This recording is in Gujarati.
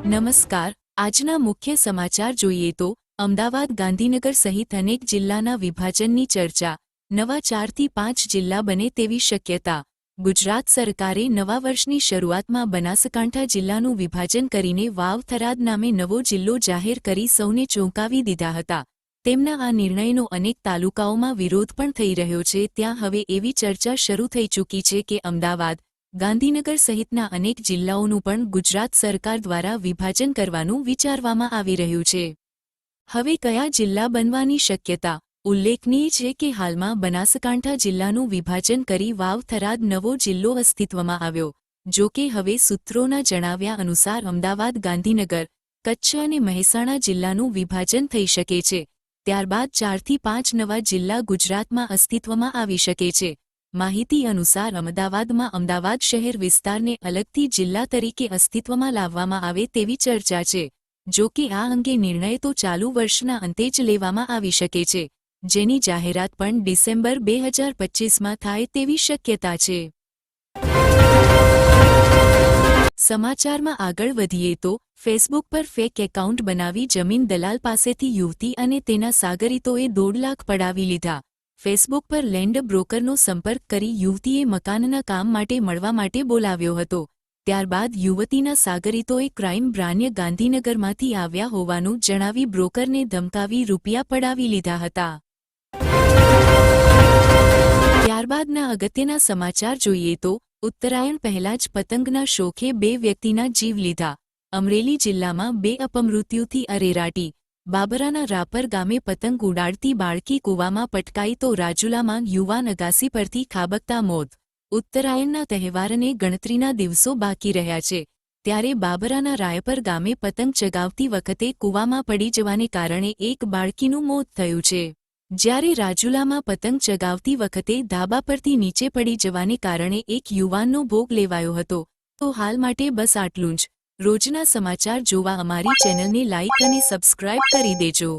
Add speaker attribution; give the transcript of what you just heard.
Speaker 1: નમસ્કાર, આજના મુખ્ય સમાચાર જોઈએ તો અમદાવાદ ગાંધીનગર સહિત અનેક જિલ્લાના વિભાજનની ચર્ચા, નવા 4 થી 5 જિલ્લા બને તેવી શક્યતા। ગુજરાત સરકારે નવા વર્ષની શરૂઆતમાં બનાસકાંઠા જિલ્લાનું વિભાજન કરીને વાવ થરાદ નામે નવો જિલ્લો જાહેર કરી સૌને ચોંકાવી દીધા હતા। તેમના આ નિર્ણયનો અનેક તાલુકાઓમાં વિરોધ પણ થઈ રહ્યો છે। ત્યાં હવે એવી ચર્ચા શરૂ થઈ ચૂકી છે કે અમદાવાદ ગાંધીનગર સહિતના અનેક જિલ્લાઓનું પણ ગુજરાત સરકાર દ્વારા વિભાજન કરવાનું વિચારવામાં આવી રહ્યું છે। હવે કયા જિલ્લા બનવાની શક્યતા? ઉલ્લેખનીય છે કે હાલમાં બનાસકાંઠા જિલ્લાનું વિભાજન કરી વાવ થરાદ નવો જિલ્લો અસ્તિત્વમાં આવ્યો। જો કે હવે સૂત્રોના જણાવ્યા અનુસાર અમદાવાદ ગાંધીનગર, કચ્છ અને મહેસાણા જિલ્લાનું વિભાજન થઈ શકે છે। ત્યારબાદ 4 થી 5 નવા જિલ્લા ગુજરાતમાં અસ્તિત્વમાં આવી શકે છે। માહિતી અનુસાર અમદાવાદમાં અમદાવાદ શહેર વિસ્તારને અલગથી જિલ્લા તરીકે અસ્તિત્વમાં લાવવામાં આવે તેવી ચર્ચા છે। જો કે આ અંગે નિર્ણય તો ચાલુ વર્ષના અંતે જ લેવામાં આવી શકે છે, જેની જાહેરાત પણ ડિસેમ્બર 2025માં થાય તેવી શક્યતા છે। સમાચારમાં આગળ વધીએ તો ફેસબુક પર ફેક એકાઉન્ટ બનાવી જમીન દલાલ પાસેથી યુવતી અને તેના સાગરીતોએ 1.5 લાખ પડાવી લીધા। ફેસબુક પર લેન્ડ બ્રોકરનો સંપર્ક કરી યુવતીએ મકાનના કામ માટે મળવા માટે બોલાવ્યો હતો। ત્યારબાદ યુવતીના સાગરીતોએ ક્રાઇમ બ્રાન્ચ ગાંધીનગરમાંથી આવ્યા હોવાનું જણાવી બ્રોકરને ધમકાવી રૂપિયા પડાવી લીધા હતા। ત્યારબાદના અગત્યના સમાચાર જોઈએ તો ઉત્તરાયણ પહેલા જ પતંગના શોખે 2 વ્યક્તિના જીવ લીધા। અમરેલી જિલ્લામાં 2 અપમૃત્યુથી અરેરાટી। બાબરાના રાપર ગામે પતંગ ઉડાડતી બાળકી કૂવામાં પટકાઈ તો રાજુલામાં યુવાન અગાસી પરથી ખાબકતા મોત। ઉત્તરાયણના તહેવારને ગણતરીના દિવસો બાકી રહ્યા છે, ત્યારે બાબરાના રાયપર ગામે પતંગ ચગાવતી વખતે કૂવામાં પડી જવાને કારણે એક બાળકીનું મોત થયું છે, જ્યારે રાજુલામાં પતંગ ચગાવતી વખતે ધાબા પરથી નીચે પડી જવાને કારણે એક યુવાનનો ભોગ લેવાયો હતો। તો હાલ માટે બસ આટલું જ। રોજના સમાચાર જોવા અમારી ચેનલને લાઇક અને સબસ્ક્રાઇબ કરી દેજો।